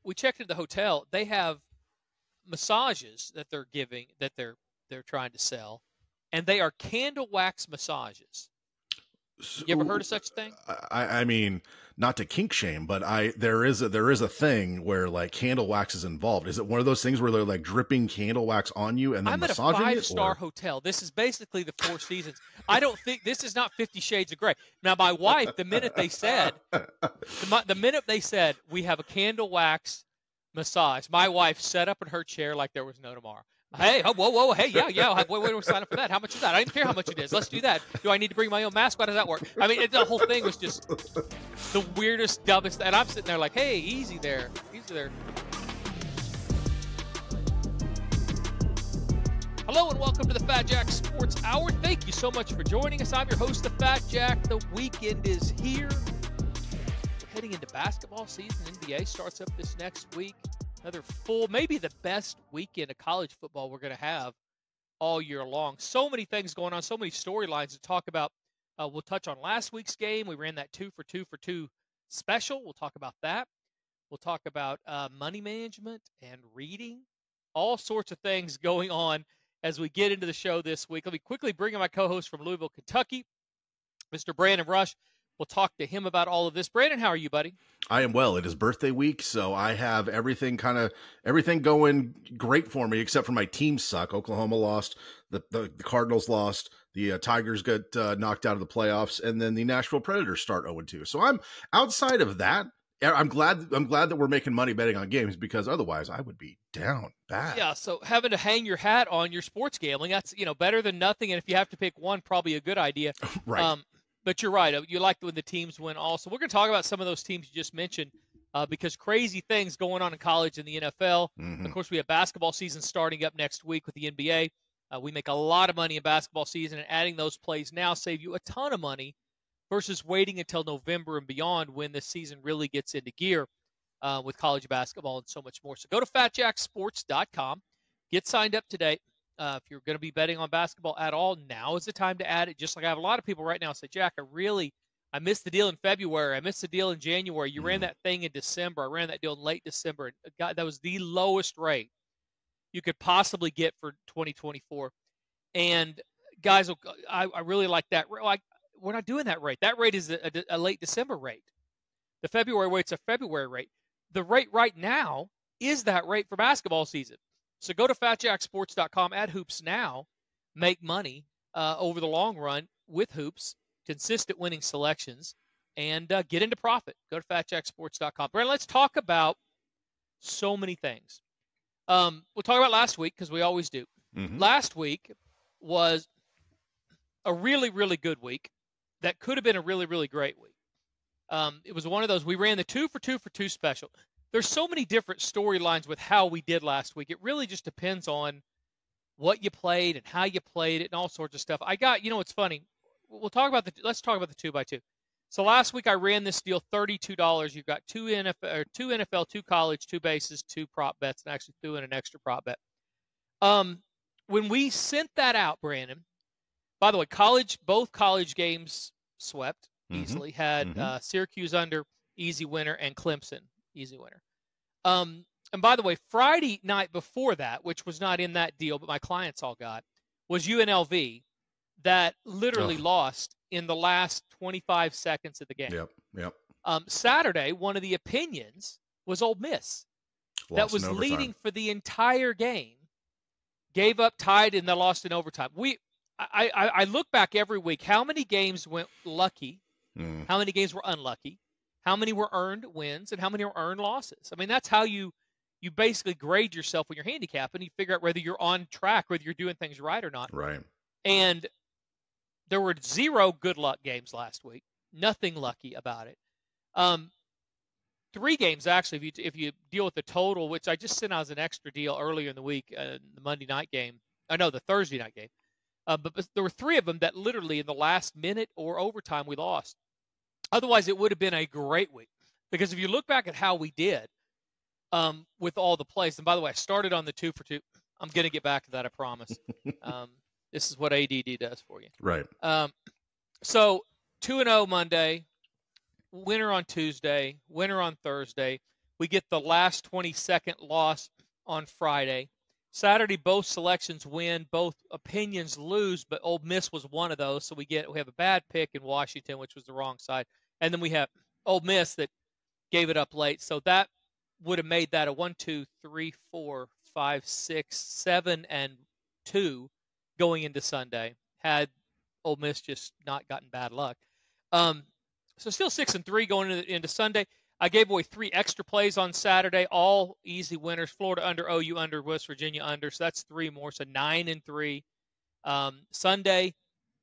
we checked into the hotel. They have massages that they're giving, that they're trying to sell, and they are candle wax massages. You ever heard of such a thing? I mean, not to kink shame, but there is a thing where like candle wax is involved. Is it one of those things where they're like dripping candle wax on you and then massaging it? I'm at a 5-star hotel. This is basically the Four Seasons. I don't think this is not 50 Shades of Grey. Now, my wife, the minute they said we have a candle wax massage, my wife sat up in her chair like there was no tomorrow. Hey, whoa, hey, yeah. Wait, we're signing up for that. How much is that? I don't care how much it is. Let's do that. Do I need to bring my own mask? How does that work? I mean, the whole thing was just the weirdest, dumbest. And I'm sitting there like, hey, easy there. Hello and welcome to the Fat Jack Sports Hour. Thank you so much for joining us. I'm your host, the Fat Jack. The weekend is here. We're heading into basketball season. NBA starts up this next week. Another full, maybe the best weekend of college football we're going to have all year long. So many things going on, so many storylines to talk about. We'll touch on last week's game. We ran that 2 for 2 special. We'll talk about that. We'll talk about money management and reading. All sorts of things going on as we get into the show this week. Let me quickly bring in my co-host from Louisville, Kentucky, Mr. Brandon Rush. We'll talk to him about all of this. Brandon, how are you, buddy? I am well. It is birthday week, so I have everything going great for me, except for my teams suck. Oklahoma lost, the Cardinals lost, the Tigers got knocked out of the playoffs, and then the Nashville Predators start 0-2. So I'm outside of that. I'm glad that we're making money betting on games, because otherwise I would be down bad. Yeah, so having to hang your hat on your sports gambling, that's better than nothing. And if you have to pick one, probably a good idea. Right. But you're right. You like when the teams win also. We're going to talk about some of those teams you just mentioned because crazy things going on in college and the NFL. Mm-hmm. Of course, we have basketball season starting up next week with the NBA. We make a lot of money in basketball season, and adding those plays now save you a ton of money versus waiting until November and beyond when the season really gets into gear with college basketball and so much more. So go to fatjacksports.com. Get signed up today. If you're going to be betting on basketball at all, now is the time to add it. Just like I have a lot of people right now say, Jack, I missed the deal in February. I missed the deal in January. You ran that thing in December. I ran that deal in late December. God, that was the lowest rate you could possibly get for 2024. And guys, I really like that. Like, we're not doing that rate. That rate is a late December rate. The February rate's a February rate. The rate right now is that rate for basketball season. So go to fatjacksports.com, add hoops now, make money over the long run with hoops, consistent winning selections, and get into profit. Go to fatjacksports.com. Brandon, let's talk about so many things. We'll talk about last week because we always do. Mm-hmm. Last week was a really, really good week that could have been a really, really great week. It was one of those. We ran the 2 for 2 special. There's so many different storylines with how we did last week. It really just depends on what you played and how you played it and all sorts of stuff. It's funny. Let's talk about the 2x2. So last week I ran this deal $32. You've got two NFL, 2 college, 2 bases, 2 prop bets, and actually threw in an extra prop bet. When we sent that out, Brandon, by the way, both college games swept easily. Had Syracuse under, easy winner, and Clemson, easy winner. And by the way, Friday night before that, which was not in that deal, but my clients all got, was UNLV that literally lost in the last 25 seconds of the game. Yep. Saturday, one of the opinions was Ole Miss. That was leading for the entire game, gave up, tied, and they lost in overtime. I look back every week. How many games went lucky? How many games were unlucky? How many were earned wins, and how many were earned losses? I mean, that's how you basically grade yourself when you're handicapping. You figure out whether you're on track, whether you're doing things right or not. Right. And there were 0 good luck games last week. Nothing lucky about it. 3 games, actually, if you deal with the total, which I just sent out as an extra deal earlier in the week, the Monday night game. The Thursday night game. But there were 3 of them that literally in the last minute or overtime we lost. Otherwise, it would have been a great week. Because if you look back at how we did with all the plays, and by the way, I started on the 2 for 2. I'm going to get back to that, I promise. This is what ADD does for you. Right. So 2-0 Monday, winner on Tuesday, winner on Thursday. We get the last 22nd loss on Friday. Saturday, both selections win, both opinions lose, but Ole Miss was one of those. So we have a bad pick in Washington, which was the wrong side, and then we have Ole Miss that gave it up late. So that would have made that a 1, 2, 3, 4, 5, 6, 7, and 2 going into Sunday. Had Ole Miss just not gotten bad luck. So still 6 and 3 going into Sunday. I gave away 3 extra plays on Saturday, all easy winners. Florida under, OU under, West Virginia under. So that's 3 more. So 9 and 3. Sunday,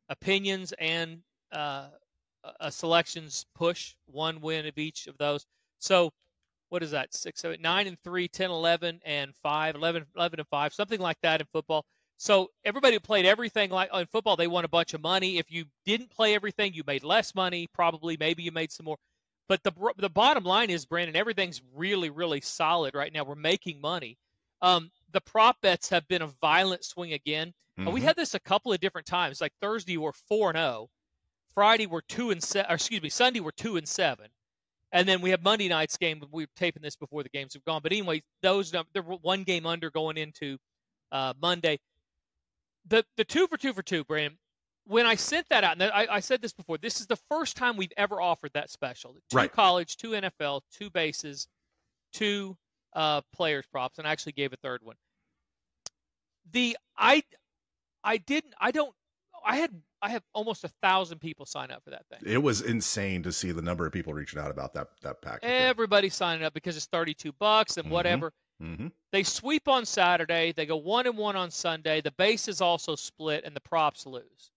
opinions and a selections push, 1 win of each of those. So what is that? 6, 7, 9 and 3, 10, 11 and 5, 11 and 5, something like that in football. So everybody who played everything like in football, they won a bunch of money. If you didn't play everything, you made less money. Probably, maybe you made some more. But the bottom line is, Brandon, everything's really, really solid right now. We're making money. The prop bets have been a violent swing again. Mm-hmm. We had this a couple of different times. Like Thursday, we're 4-0. Friday, we're 2-7. Sunday, we're 2-7. And then we have Monday night's game. We're taping this before the games have gone. But anyway, they're 1 game under going into Monday. The 2 for 2, Brandon. When I sent that out, and I said this before, this is the first time we've ever offered that special. 2 college, 2 NFL, 2 bases, 2 players props, and I actually gave a third one. I have almost 1,000 people sign up for that thing. It was insane to see the number of people reaching out about that package. Everybody signing up because it's $32 and whatever. Mm-hmm. They sweep on Saturday. They go 1-1 on Sunday. The base is also split, and the props lose.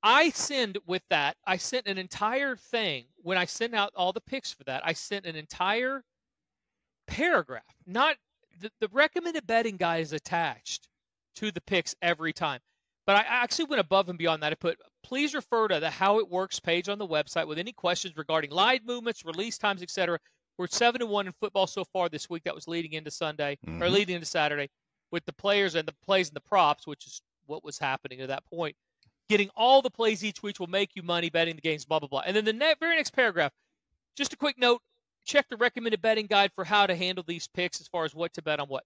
I sent an entire thing. When I sent out all the picks for that, I sent an entire paragraph. Not the recommended betting guide is attached to the picks every time. But I actually went above and beyond that. I put, please refer to the How It Works page on the website with any questions regarding line movements, release times, etc. We're 7-1 in football so far this week. That was leading into Sunday, or leading into Saturday, with the players and the plays and the props, which is what was happening at that point. Getting all the plays each week will make you money betting the games, blah, blah, blah. And then the very next paragraph, just a quick note, check the recommended betting guide for how to handle these picks as far as what to bet on what.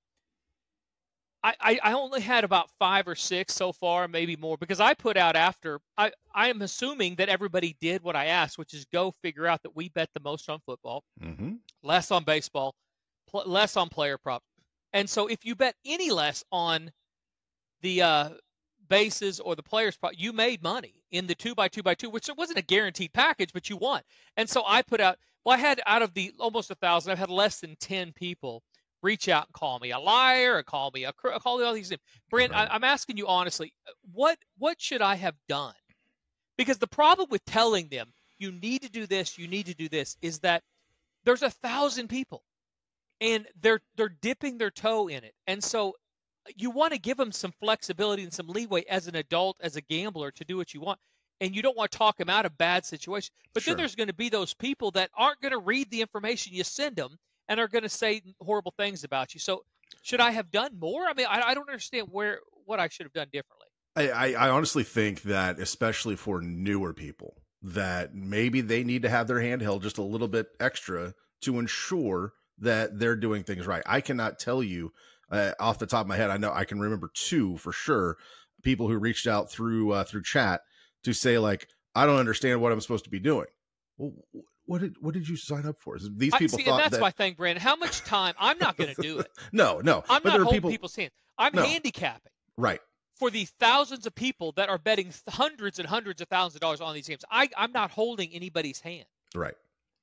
I only had about 5 or 6 so far, maybe more, because I put out after. I am assuming that everybody did what I asked, which is go figure out that we bet the most on football, less on baseball, less on player props. And so if you bet any less on the bases or the players prop, you made money in the 2x2x2, which wasn't a guaranteed package, but you won. And so I put out, I had out of the almost 1,000, I've had less than 10 people reach out and call me a liar or call me all these things. Brent, right. I'm asking you honestly, what should I have done? Because the problem with telling them you need to do this, is that there's 1,000 people and they're dipping their toe in it. And so you want to give them some flexibility and some leeway as an adult, as a gambler, to do what you want. And you don't want to talk them out of bad situations. But then there's going to be those people that aren't going to read the information you send them and are going to say horrible things about you. So should I have done more? I mean, I don't understand what I should have done differently. I honestly think that, especially for newer people, that maybe they need to have their hand held just a little bit extra to ensure that they're doing things right. I cannot tell you off the top of my head. I know I can remember 2 for sure, people who reached out through chat to say, like, I don't understand what I'm supposed to be doing. Well, what did you sign up for? These people thought that's my thing, Brandon. How much time? I'm not going to do it. No. I'm not holding people's hands. I'm handicapping. Right. For the thousands of people that are betting hundreds and hundreds of thousands of dollars on these games, I'm not holding anybody's hand. Right.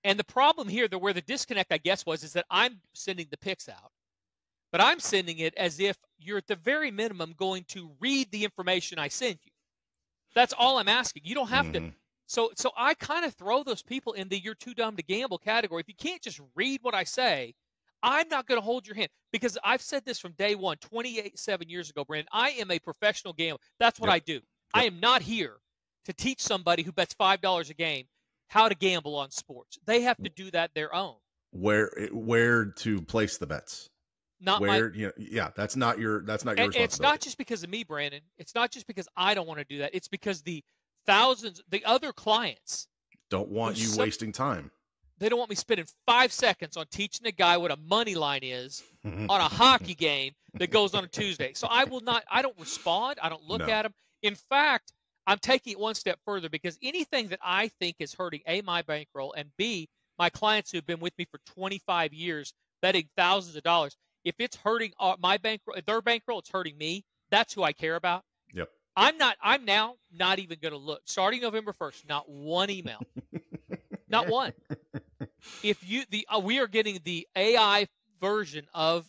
And the problem here, where the disconnect, I guess, is that I'm sending the picks out. But I'm sending it as if you're at the very minimum going to read the information I send you. That's all I'm asking. You don't have to. So I kind of throw those people in the you're too dumb to gamble category. If you can't just read what I say, I'm not going to hold your hand. Because I've said this from day one, 7 years ago, Brandon. I am a professional gambler. That's what I do. I am not here to teach somebody who bets $5 a game how to gamble on sports. They have to do that their own. Where to place the bets? Not where, that's not your responsibility. It's not just because of me, Brandon. It's not just because I don't want to do that. It's because the other clients don't want you wasting time. They don't want me spending 5 seconds on teaching a guy what a money line is on a hockey game that goes on a Tuesday. So I don't respond. I don't look at them. In fact, I'm taking it one step further because anything that I think is hurting, A, my bankroll, and B, my clients who've been with me for 25 years, betting thousands of dollars, if it's hurting my bankroll, their bankroll, it's hurting me. That's who I care about. Yep. I'm now not even going to look. Starting November 1st, not one email. Not one. If we are getting the AI version of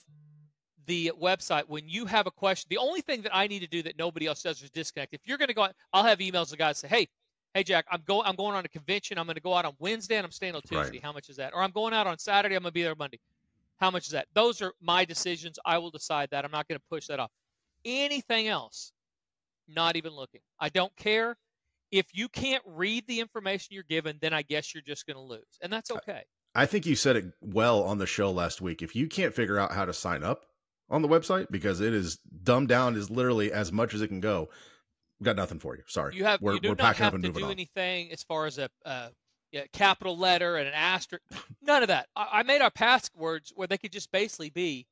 the website. When you have a question, the only thing that I need to do that nobody else does is disconnect. If you're going to go out, I'll have emails to guys say, hey, Jack, I'm going on a convention. I'm going to go out on Wednesday and I'm staying on Tuesday. Right. How much is that? Or I'm going out on Saturday. I'm going to be there Monday. How much is that? Those are my decisions. I will decide that. I'm not going to push that off. Anything else, not even looking. I don't care. If you can't read the information you're given, then I guess you're just going to lose. And that's okay. I think you said it well on the show last week. If you can't figure out how to sign up on the website, because it is dumbed down as literally as much as it can go, got nothing for you. Sorry. You do not have to do anything as far as a capital letter and an asterisk. None of that. I made our passwords where they could just basically be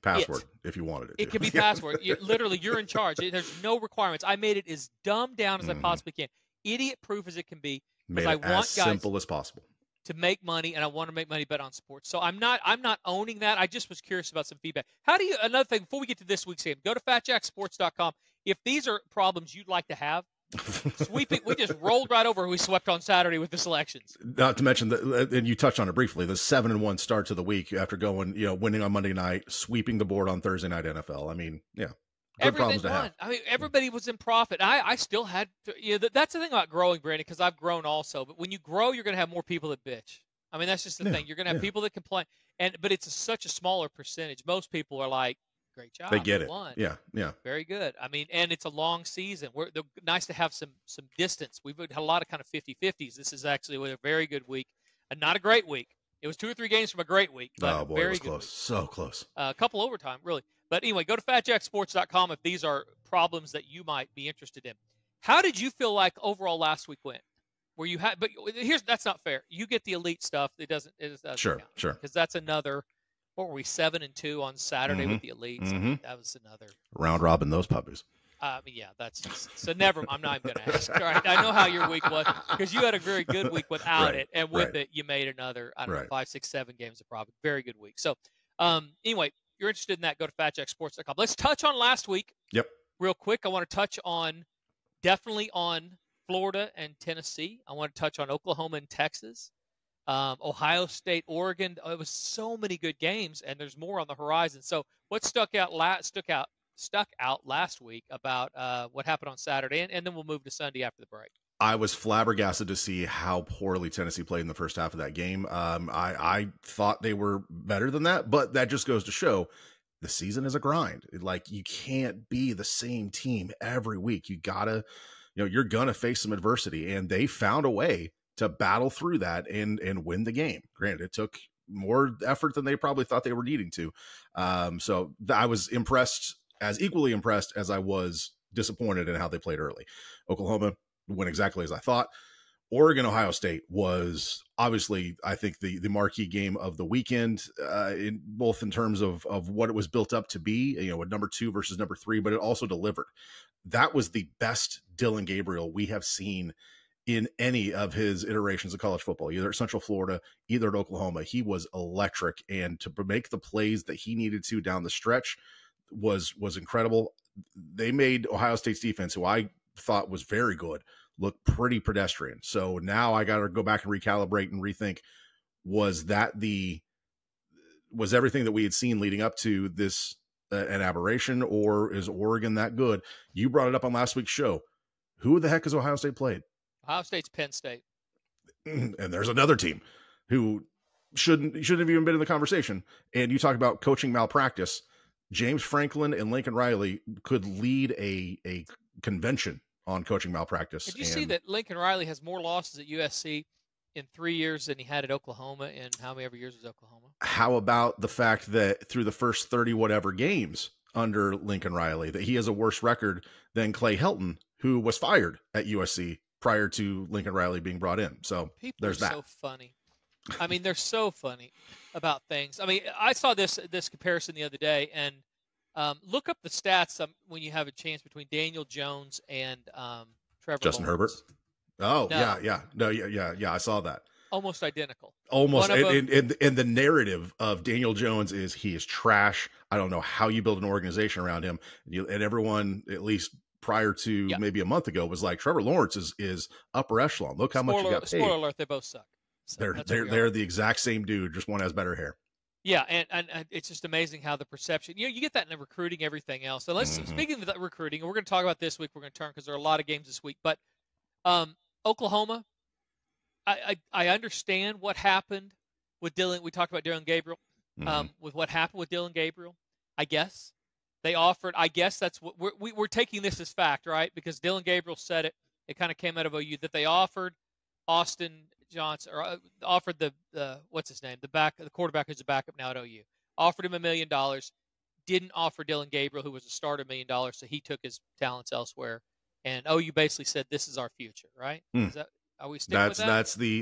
password if you wanted it. It could be password. You're in charge. There's no requirements. I made it as dumbed down as I possibly can, idiot proof as it can be, because I want guys simple as possible to make money, and I want to make money bet on sports. So I'm not owning that. I just was curious about some feedback. Another thing before we get to this week's game, go to fatjacksports.com. If these are problems you'd like to have, sweeping, we just rolled right over who we swept on Saturday with the selections. Not to mention that, and you touched on it briefly, the 7-1 start to the week after going, winning on Monday night, sweeping the board on Thursday night NFL. I mean, yeah. Good problems to have. I mean, everybody was in profit. I still had to, that's the thing about growing, Brandon, because I've grown also. But when you grow, you're going to have more people that bitch. I mean, that's just the thing. You're going to have people that complain, but it's such a smaller percentage. Most people are like, "Great job, they get it." Won. Yeah, very good. I mean, and it's a long season. Nice to have some distance. We've had a lot of kind of 50-50s. This is actually a very good week, and not a great week. It was 2 or 3 games from a great week. But oh boy, very it was good close, week. So close. A couple overtime, really. But anyway, go to fatjacksports.com if these are problems that you might be interested in. How did you feel like overall last week went? Where you had, but that's not fair. You get the elite stuff. It doesn't sure, count. Sure. Because that's another. What were we 7-2 on Saturday with the elites? I mean, that was another round robin. Those puppies. Yeah, that's just, so. Never. I'm not even going to ask. All right, I know how your week was because you had a very good week without it, and with it, you made another. I don't know, 5, 6, 7 games of profit. Very good week. So, anyway. You're interested in that, go to fatjacksports.com. Let's touch on last week. Yep. Real quick, I want to touch definitely on Florida and Tennessee. I want to touch on Oklahoma and Texas, Ohio State, Oregon. It was so many good games, and there's more on the horizon. So what stuck out last week about what happened on Saturday, and then we'll move to Sunday after the break. I was flabbergasted to see how poorly Tennessee played in the first half of that game. I thought they were better than that, but that just goes to show the season is a grind. Like, you can't be the same team every week. You gotta, you're gonna face some adversity, and they found a way to battle through that and win the game. Granted, it took more effort than they probably thought they were needing to. So I was equally impressed as I was disappointed in how they played early. Oklahoma went exactly as I thought. Oregon, Ohio State was obviously, I think, the marquee game of the weekend, both in terms of what it was built up to be, a number 2 versus number 3, but it also delivered. That was the best Dylan Gabriel we have seen in any of his iterations of college football, either at Central Florida, either at Oklahoma. He was electric, and to make the plays that he needed to down the stretch was incredible. They made Ohio State's defense, who I thought was very good, look pretty pedestrian. So now I got to go back and recalibrate and rethink, was everything that we had seen leading up to this an aberration, or is Oregon that good? You brought it up on last week's show. Who the heck has Ohio State played? Ohio State's Penn State. And there's another team who shouldn't have even been in the conversation. And you talk about coaching malpractice. James Franklin and Lincoln Riley could lead a convention on coaching malpractice. Did you see that Lincoln Riley has more losses at USC in 3 years than he had at Oklahoma, and how many ever years was Oklahoma? How about the fact that through the first 30 whatever games under Lincoln Riley, that he has a worse record than Clay Helton, who was fired at USC prior to Lincoln Riley being brought in. So People there's are that. So funny. I mean, they're so funny about things. I mean, I saw this comparison the other day, and look up the stats when you have a chance between Daniel Jones and Trevor Justin Herbert. Lawrence. Oh, No, yeah. I saw that. almost identical. Almost. One of them, And the narrative of Daniel Jones is he is trash. I don't know how you build an organization around him. And everyone, at least prior to maybe a month ago, was like, Trevor Lawrence is upper echelon. Look how much he got paid. Spoiler alert, they both suck. So they're the exact same dude, just one has better hair. Yeah, and it's just amazing how the perception, you get that in the recruiting, everything else. So speaking of that recruiting, and we're going to talk about this week, we're going to turn because there are a lot of games this week, but Oklahoma, I understand what happened with Dylan. We talked about Dylan Gabriel, with what happened with Dylan Gabriel. I guess they offered. I guess that's what we're taking this as fact, right? Because Dylan Gabriel said it. It kind of came out of OU that they offered Austin Johnson, or offered the what's his name, the quarterback who's a backup now at OU. Offered him $1 million. Didn't offer Dylan Gabriel, who was a starter, $1 million. So he took his talents elsewhere. And OU basically said, "This is our future," right? Is that? Are we sticking with that?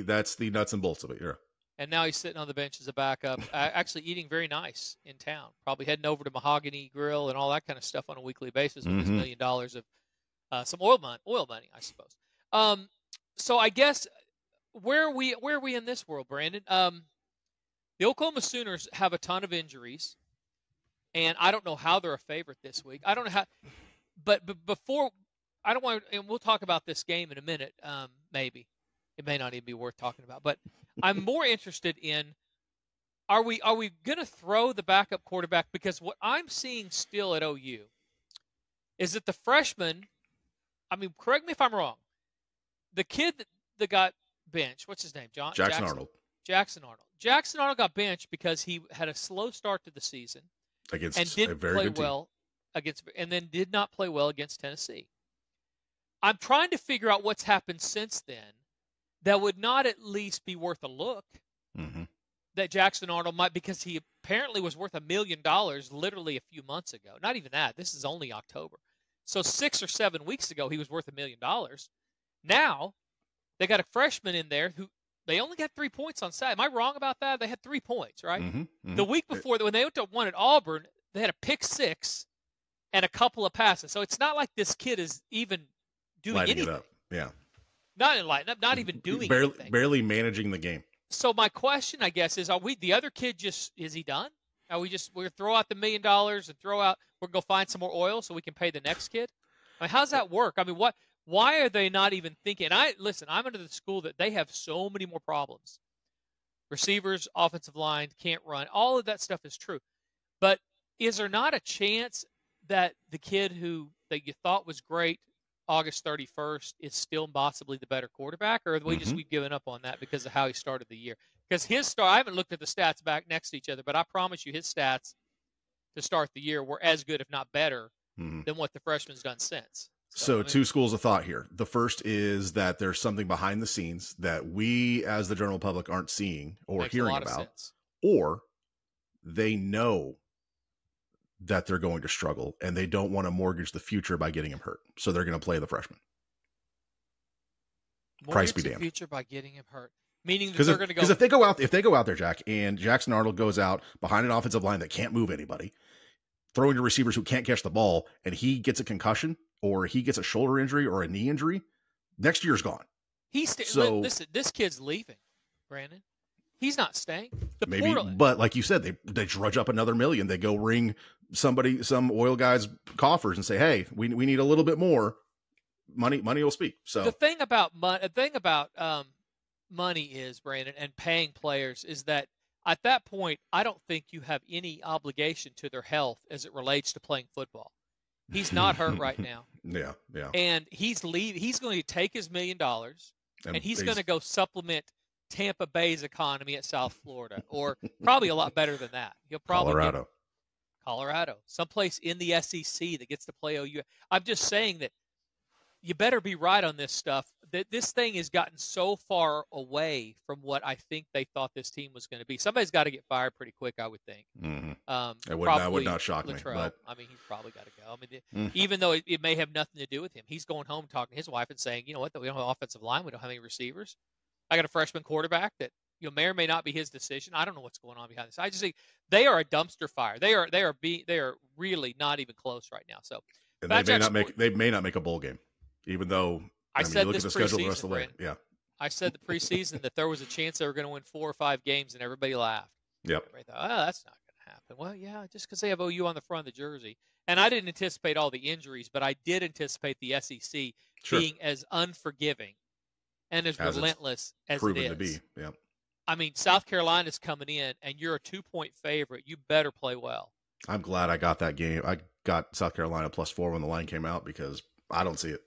That's the nuts and bolts of it. Yeah. And now he's sitting on the bench as a backup, actually eating very nice in town. Probably heading over to Mahogany Grill and all that kind of stuff on a weekly basis with his $1 million of some oil money, I suppose. So I guess where are we in this world, Brandon? The Oklahoma Sooners have a ton of injuries, and I don't know how they're a favorite this week. I don't know how, but before. I don't want to, and we'll talk about this game in a minute, maybe. It may not even be worth talking about. But I'm more interested in, are we going to throw the backup quarterback? Because what I'm seeing still at OU is that the freshman, I mean, correct me if I'm wrong, the kid that got benched, what's his name? Jackson Arnold. Jackson Arnold. Jackson Arnold got benched because he had a slow start to the season. Against a very good team. And then did not play well against Tennessee. I'm trying to figure out what's happened since then that would not at least be worth a look. That Jackson Arnold might, because he apparently was worth $1 million literally a few months ago. Not even that. This is only October. So 6 or 7 weeks ago, he was worth $1 million. Now, they got a freshman in there who they only got 3 points on Saturday. Am I wrong about that? They had 3 points, right? The week before, when they went to one at Auburn, they had a pick six and a couple of passes. So it's not like this kid is even doing lighting anything. it up. Yeah. Not in lighting up, not even doing anything. Barely managing the game. So my question, I guess, is: the other kid is he done? Are we throw out the $1 million and we're gonna go find some more oil so we can pay the next kid? I mean, how's that work? I mean, why are they not even thinking? I'm under the school that they have so many more problems. Receivers, offensive line, can't run. All of that stuff is true. But is there not a chance that the kid that you thought was great August 31st is still possibly the better quarterback, or we've given up on that because of how he started the year? Because his start, I haven't looked at the stats back next to each other, but I promise you his stats to start the year were as good, if not better, than what the freshman's done since. So two schools of thought here. The first is that there's something behind the scenes that we as the general public aren't seeing or hearing about, or they know that they're going to struggle and they don't want to mortgage the future by getting him hurt. So they're going to play the freshman. Price be damned. Future by getting him hurt. Meaning that they're going to go. Because if they go out there, Jack, and Jackson Arnold goes out behind an offensive line that can't move anybody, throwing to receivers who can't catch the ball, and he gets a concussion or he gets a shoulder injury or a knee injury, next year's gone. Listen, this kid's leaving, Brandon. He's not staying. But like you said, they drudge up another $1 million. They go ring some oil guy's coffers and say, "Hey, we need a little bit more money. Money will speak." So the thing about money is, Brandon, and paying players is that at that point, I don't think you have any obligation to their health as it relates to playing football. He's not hurt right now. Yeah. And he's going to take his $1 million and he's going to go supplement Tampa Bay's economy at South Florida, or probably a lot better than that. He'll probably Colorado, someplace in the SEC that gets to play OU. I'm just saying that you better be right on this stuff. That this thing has gotten so far away from what I think they thought this team was going to be. Somebody's got to get fired pretty quick, I would think. That would not shock me. But I mean, he's probably got to go. I mean, even though it may have nothing to do with him, he's going home talking to his wife and saying, "You know what? We don't have offensive line. We don't have any receivers. I got a freshman quarterback that may or may not be his decision. I don't know what's going on behind this. I just think they are a dumpster fire. They are really not even close right now. So, and they may not make a bowl game, even though I said look this at the schedule the rest of the way. Brandon. Yeah, I said the preseason that there was a chance they were going to win 4 or 5 games, and everybody laughed. Yep. Everybody thought, oh, that's not going to happen. Well, yeah, just because they have OU on the front of the jersey. And I didn't anticipate all the injuries, but I did anticipate the SEC being as unforgiving and as relentless as it is. To be. Yeah. I mean, South Carolina's coming in, and you're a 2-point favorite. You better play well. I'm glad I got that game. I got South Carolina +4 when the line came out because I don't see it.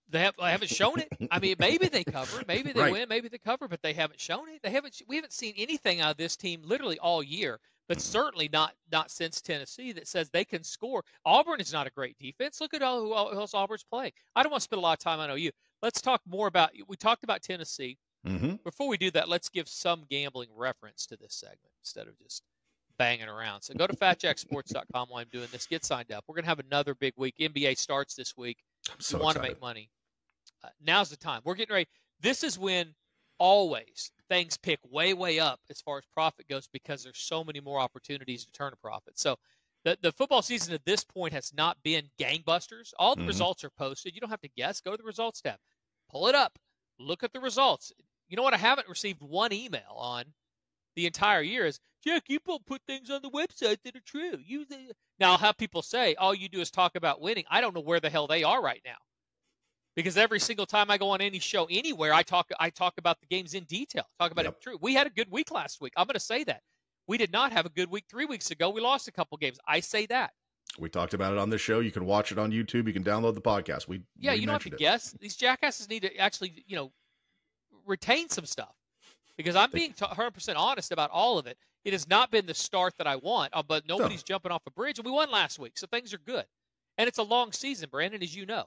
They haven't shown it. I mean, maybe they cover. Maybe they win. Maybe they cover, but they haven't shown it. We haven't seen anything out of this team literally all year, but certainly not since Tennessee that says they can score. Auburn is not a great defense. Look at who else Auburn's playing. I don't want to spend a lot of time on OU. Let's talk more about. We talked about Tennessee. Mm-hmm. Before we do that, let's give some gambling reference to this segment instead of just banging around. So go to fatjacksports.com while I'm doing this. Get signed up. We're going to have another big week. NBA starts this week. So you want to make money. Now's the time. We're getting ready. This is when always things pick way, way up as far as profit goes because there's so many more opportunities to turn a profit. So the football season at this point has not been gangbusters. All the results are posted. You don't have to guess. Go to the results tab. Pull it up. Look at the results. You know what I haven't received one email on the entire year is, Jack, you put things on the website that are true. Now I'll have people say, all you do is talk about winning. I don't know where the hell they are right now. Because every single time I go on any show anywhere, I talk about the games in detail. Talk about it true. We had a good week last week. I'm going to say that. We did not have a good week 3 weeks ago. We lost a couple games. I say that. We talked about it on this show. You can watch it on YouTube. You can download the podcast. You don't have to guess. These jackasses need to actually, retain some stuff. Because I'm being 100% honest about all of it. It has not been the start that I want, but nobody's jumping off a bridge, and we won last week, so things are good. And it's a long season, Brandon, as you know.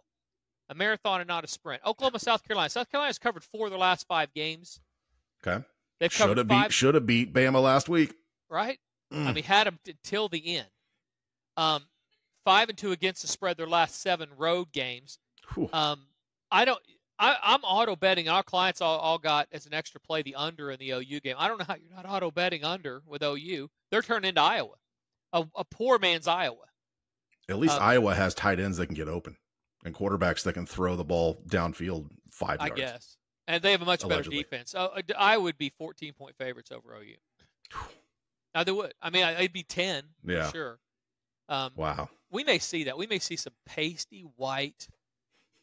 A marathon and not a sprint. Oklahoma, South Carolina. South Carolina's covered 4 of their last 5 games. Okay. They've covered 5. Should have beat Bama last week. Right? I mean, had them till the end. 5-2 against the spread their last 7 road games. I'm auto betting. Our clients all got as an extra play the under in the OU game. I don't know how you're not auto betting under with OU. They're turning into Iowa, a poor man's Iowa. At least Iowa has tight ends that can get open and quarterbacks that can throw the ball downfield 5 yards. I guess. And they have a much better defense. I would be 14-point favorites over OU. Now they would. I mean, it'd be 10 for sure. Wow. We may see that. We may see some pasty white.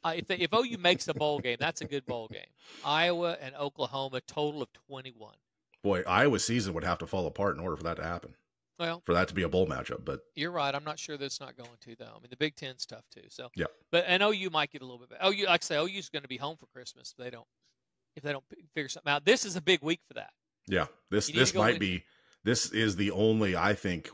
If OU makes a bowl game, that's a good bowl game. Iowa and Oklahoma, total of 21. Boy, Iowa's season would have to fall apart in order for that to happen. Well, for that to be a bowl matchup, but you're right. I'm not sure that's not going to though. I mean, the Big Ten's tough too. So yeah. But and OU might get a little bit better. OU, like I say, OU's going to be home for Christmas. If they don't figure something out. This is a big week for that. Yeah. This is the only, I think,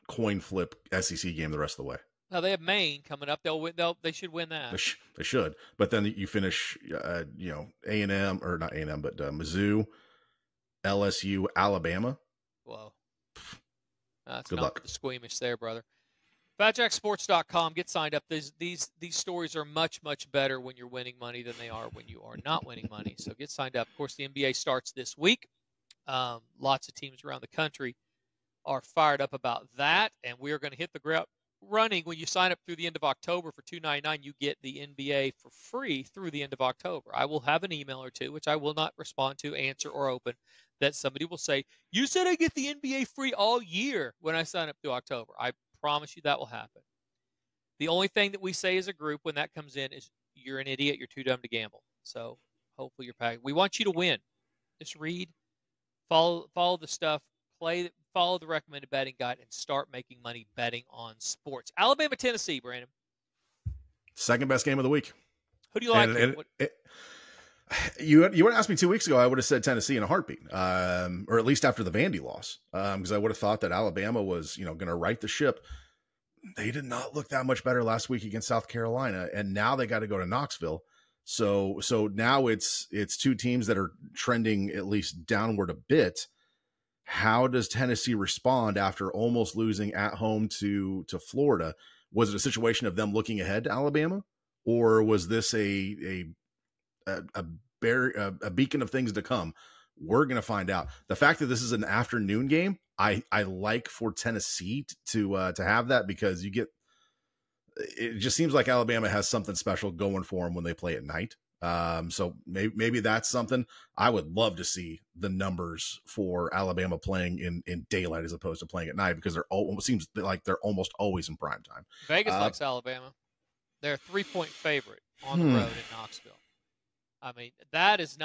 coin flip SEC game the rest of the way. Now they have Maine coming up. They should win that. They should. But then you finish, A&M or not A&M, but Mizzou, LSU, Alabama. Whoa. That's good luck. The squeamish there, brother. FatJackSports.com. Get signed up. These stories are much, much better when you're winning money than they are when you are not winning money. So get signed up. Of course, the NBA starts this week. Lots of teams around the country are fired up about that, and we are going to hit the ground running. When you sign up through the end of October for $2.99, you get the NBA for free through the end of October. I will have an email or two, which I will not respond to, answer, or open, that somebody will say, you said I get the NBA free all year when I sign up through October. I promise you that will happen. The only thing that we say as a group when that comes in is you're an idiot, you're too dumb to gamble. So hopefully you're packed. We want you to win. Just read, follow the stuff, follow the recommended betting guide, and start making money betting on sports. Alabama, Tennessee, Brandon. Second best game of the week. Who do you like? You would have asked me 2 weeks ago, I would have said Tennessee in a heartbeat, or at least after the Vandy loss, because I would have thought that Alabama was, going to right the ship. They did not look that much better last week against South Carolina, and now they got to go to Knoxville. So now it's 2 teams that are trending at least downward a bit. How does Tennessee respond after almost losing at home to Florida? Was it a situation of them looking ahead to Alabama, or was this a beacon of things to come We're going to find out. The fact that this is an afternoon game, I like for Tennessee to have that, because it just seems like Alabama has something special going for them when they play at night. So maybe that's something. I would love to see the numbers for Alabama playing in daylight as opposed to playing at night, because it seems like they're almost always in prime time. Vegas likes Alabama. They're a 3-point favorite on the road in Knoxville. I mean, that is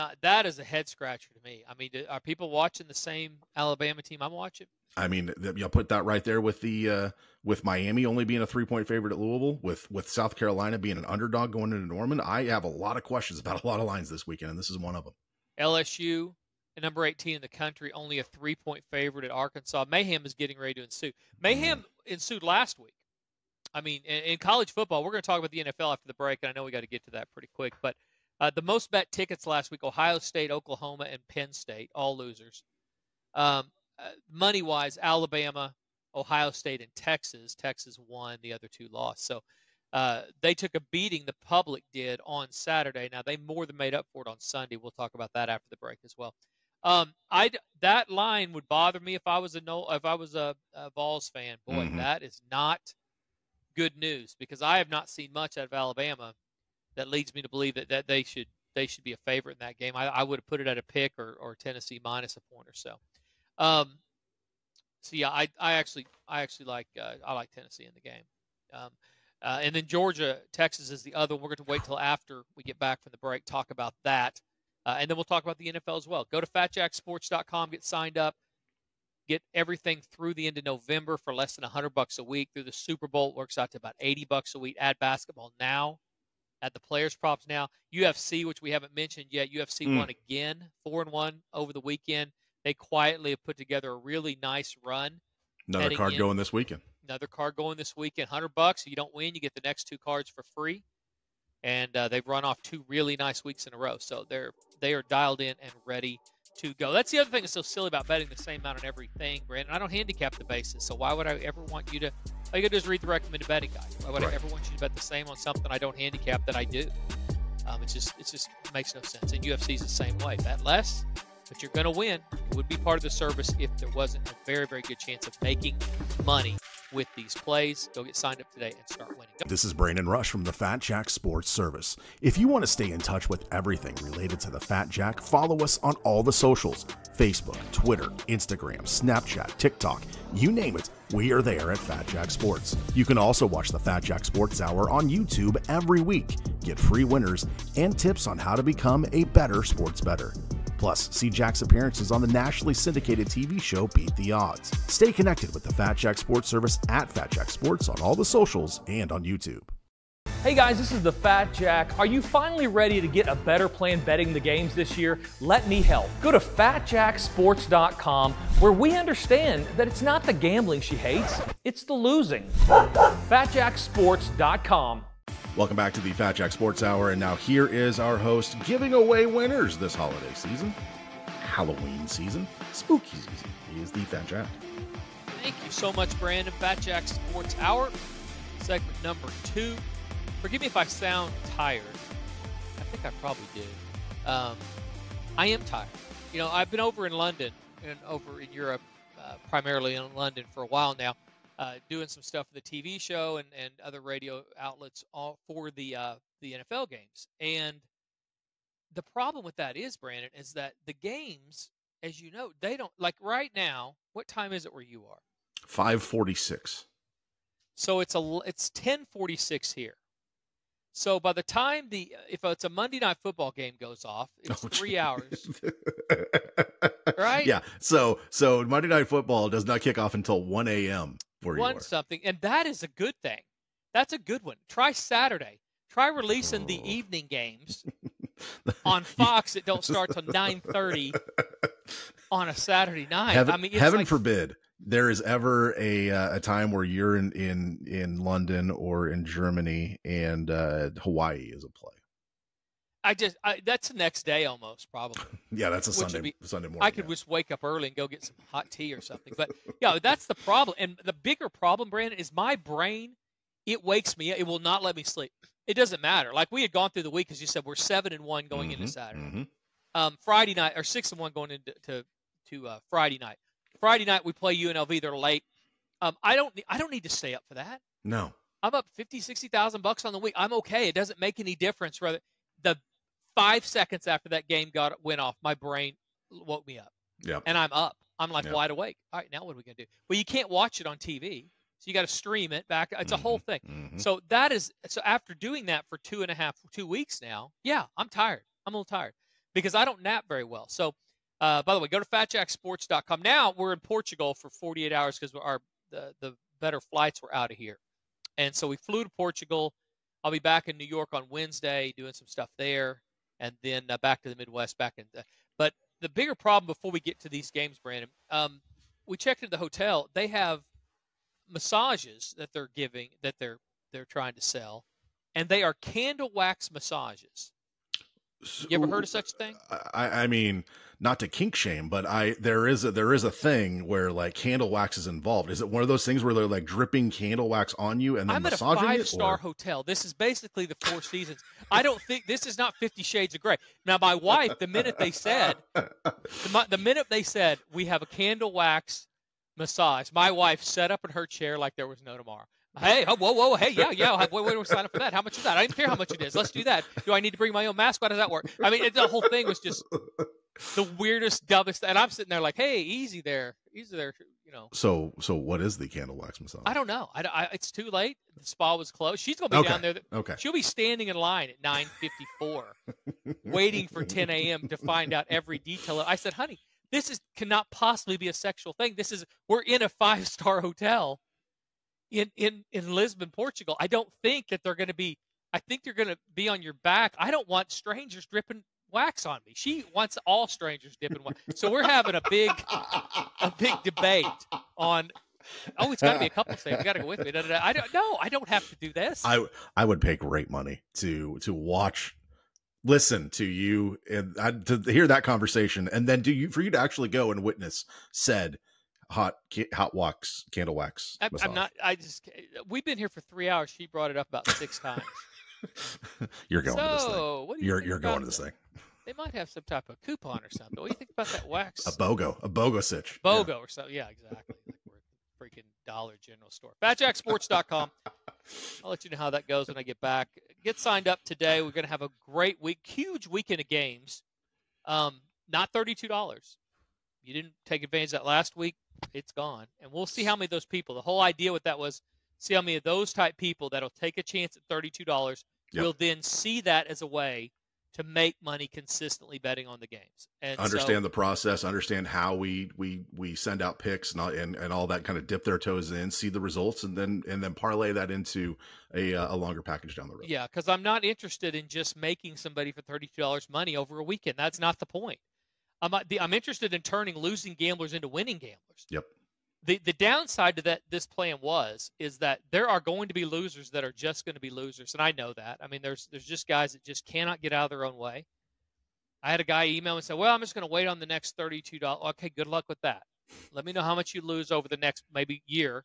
a head scratcher to me. I mean, are people watching the same Alabama team I'm watching? I mean, you'll put that right there with with Miami only being a 3-point favorite at Louisville, with South Carolina being an underdog going into Norman. I have a lot of questions about a lot of lines this weekend, and this is one of them. LSU, number 18 in the country, only a 3-point favorite at Arkansas. Mayhem is getting ready to ensue. Mayhem ensued last week. I mean, in college football, we're going to talk about the NFL after the break, and I know we got to get to that pretty quick, but the most bet tickets last week: Ohio State, Oklahoma, and Penn State, all losers. Money-wise, Alabama, Ohio State, and Texas. Texas won; the other two lost. So they took a beating. The public did on Saturday. Now they more than made up for it on Sunday. We'll talk about that after the break as well. That line would bother me if I was a Vols fan. Boy, that is not good news, because I have not seen much out of Alabama that leads me to believe that they should be a favorite in that game. I would have put it at a pick or Tennessee minus a point or so. So yeah, I actually like Tennessee in the game. And then Georgia, Texas is the other. We're going to wait till after we get back from the break, talk about that. And then we'll talk about the NFL as well. Go to fatjacksports.com, get signed up, get everything through the end of November for less than $100 a week. Through the Super Bowl, it works out to about $80 a week. Add basketball now. At the players props now. UFC, which we haven't mentioned yet, UFC won again, 4-1 over the weekend. They quietly have put together a really nice run. Another card going this weekend. $100. If you don't win, you get the next two cards for free. And they've run off 2 really nice weeks in a row. So they are dialed in and ready to go. That's the other thing that's so silly about betting the same amount on everything, Brandon. I don't handicap the bases, so why would I ever want you to? All you got to do is read the recommended betting guide. Why would I ever want you to bet the same on something I don't handicap that I do? It just makes no sense. And UFC is the same way. Bet less, but you're going to win. It would be part of the service if there wasn't a very, very good chance of making money with these plays. Go get signed up today and start winning. This is Brandon Rush from the Fat Jack Sports Service. If you want to stay in touch with everything related to the Fat Jack, follow us on all the socials: Facebook, Twitter, Instagram, Snapchat, TikTok, you name it. We are there at Fat Jack Sports. You can also watch the Fat Jack Sports Hour on YouTube every week. Get free winners and tips on how to become a better sports bettor. Plus, see Jack's appearances on the nationally syndicated TV show Beat the Odds. Stay connected with the Fat Jack Sports Service at Fat Jack Sports on all the socials and on YouTube. Hey guys, this is the Fat Jack. Are you finally ready to get a better plan betting the games this year? Let me help. Go to fatjacksports.com, where we understand that it's not the gambling she hates, it's the losing. fatjacksports.com. Welcome back to the Fat Jack Sports Hour, and now here is our host giving away winners this holiday season, Halloween season, spooky season. He is the Fat Jack. Thank you so much, Brandon. Fat Jack Sports Hour, segment number 2. Forgive me if I sound tired. I think I probably do. I am tired. You know, I've been over in London and over in Europe, primarily in London for a while now, doing some stuff for the TV show and other radio outlets all for the NFL games. And the problem with that is, Brandon, is that the games, as you know, they don't, like right now, what time is it where you are? 5:46. So it's 10:46 here. So by the time if it's a Monday Night Football game goes off, it's 3 hours. Right? Yeah. So Monday Night Football does not kick off until 1 a.m. where you are. Something, and that is a good thing. That's a good one. Try Saturday. Try releasing the evening games on Fox that don't start till 9:30 on a Saturday night. Heaven forbid there is ever a time where you're in London or in Germany and Hawaii is a play. That's the next day almost, probably. Yeah, that's a Sunday morning. I could just wake up early and go get some hot tea or something. But yeah, that's the problem. And the bigger problem, Brandon, is my brain. It wakes me up. It will not let me sleep. It doesn't matter. Like we had gone through the week, as you said, we're 7-1 going into Saturday. Friday night, or 6-1 going into Friday night. Friday night we play UNLV. They're late. I don't need to stay up for that. No. I'm up $50,000-$60,000 on the week. I'm okay. It doesn't make any difference. Rather, the 5 seconds after that game went off, my brain woke me up. Yeah. And I'm up. I'm like wide awake. All right, now what are we going to do? Well, you can't watch it on TV. So you got to stream it back. It's a whole thing. Mm-hmm. So after doing that for 2 weeks now, yeah, I'm tired. I'm a little tired because I don't nap very well. So, by the way, go to fatjacksports.com. Now we're in Portugal for 48 hours because the better flights were out of here. And so we flew to Portugal. I'll be back in New York on Wednesday doing some stuff there, and then back to the Midwest. But the bigger problem before we get to these games, Brandon, we checked into the hotel. They have massages that they're giving, that they're trying to sell, and they are candle wax massages. You ever heard of such a thing? I mean, not to kink shame, but there is a thing where like candle wax is involved. Is it one of those things where they're like dripping candle wax on you and then massaging it? I'm at a 5-star hotel. This is basically the Four Seasons. I don't think this is not 50 Shades of Grey. Now, my wife, the minute they said we have a candle wax massage, my wife sat up in her chair like there was no tomorrow. Hey, whoa, hey, yeah. We're sign up for that. How much is that? I don't care how much it is. Let's do that. Do I need to bring my own mask? How does that work? I mean, the whole thing was just the weirdest, dumbest. And I'm sitting there like, hey, easy there. You know. So what is the candle wax massage? I don't know. It's too late. The spa was closed. She's gonna be down there. Okay. She'll be standing in line at 9:54, waiting for 10 a.m. to find out every detail. I said, honey, cannot possibly be a sexual thing. We're in a 5-star hotel in Lisbon, Portugal. I don't think that they're going to be. I think they're going to be on your back. I don't want strangers dripping wax on me. She wants all strangers dipping wax. So we're having a big debate on. Oh, it's got to be a couple things. You got to go with me. I don't know. I don't have to do this. I would pay great money to listen to you and to hear that conversation, and then for you to actually go and witness said hot wax candle wax massage. We've been here for 3 hours. She brought it up about 6 times. You're going to this thing. What do you You're going to this thing. They might have some type of coupon or something. What do you think about that wax? A BOGO sitch. BOGO or something. Yeah, exactly. Like we're at the freaking Dollar General store. FatJackSports.com. I'll let you know how that goes when I get back. Get signed up today. We're going to have a great week, huge weekend of games. Not $32. You didn't take advantage of that last week. It's gone. And we'll see how many of those people. The whole idea with that was see how many of those type people that'll take a chance at $32 will then see that as a way to make money consistently betting on the games. And understand the process, understand how we send out picks and all that, kind of dip their toes in, see the results, and then parlay that into a longer package down the road. Yeah, because I'm not interested in just making somebody for $32 money over a weekend. That's not the point. I'm interested in turning losing gamblers into winning gamblers. Yep. The downside to this plan is that there are going to be losers that are just going to be losers, and I know that. I mean, there's just guys that just cannot get out of their own way. I had a guy email me and say, well, I'm just going to wait on the next $32. Okay, good luck with that. Let me know how much you lose over the next maybe year,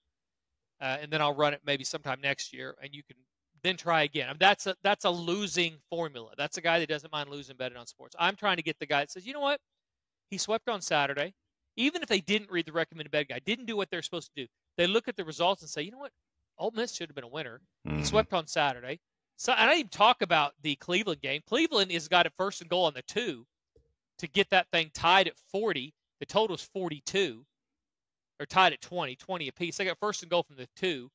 and then I'll run it maybe sometime next year, and you can then try again. I mean, that's a losing formula. That's a guy that doesn't mind losing betting on sports. I'm trying to get the guy that says, you know what? He swept on Saturday. Even if they didn't read the recommended bet guide, didn't do what they're supposed to do, they look at the results and say, you know what? Ole Miss should have been a winner. Mm-hmm. He swept on Saturday. So I didn't even talk about the Cleveland game. Cleveland has got a 1st and goal on the 2 to get that thing tied at 40. The total is 42, or tied at 20 apiece. They got 1st and goal from the 2.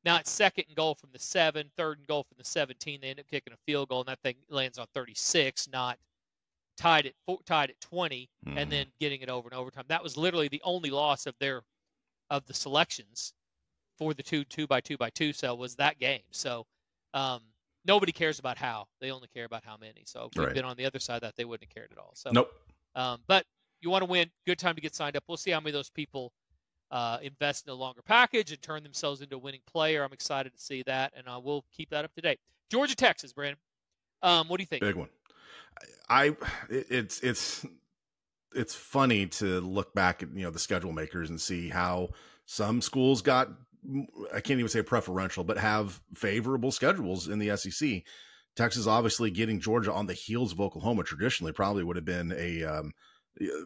Now it's 2nd and goal from the 7, 3rd and goal from the 17. They end up kicking a field goal, and that thing lands on 36, not tied at 20, and then getting it over and overtime. That was literally the only loss of the selections for the 2x2x2 cell was that game. So nobody cares about how. They only care about how many. So if we'd been on the other side of that, they wouldn't have cared at all. So nope. But you want to win, good time to get signed up. We'll see how many of those people invest in a longer package and turn themselves into a winning player. I'm excited to see that, and we'll keep that up to date. Georgia, Texas, Brandon. What do you think? Big one. It's funny to look back at the schedule makers and see how some schools got, I can't even say preferential, but have favorable schedules in the SEC. Texas obviously getting Georgia on the heels of Oklahoma traditionally probably would have been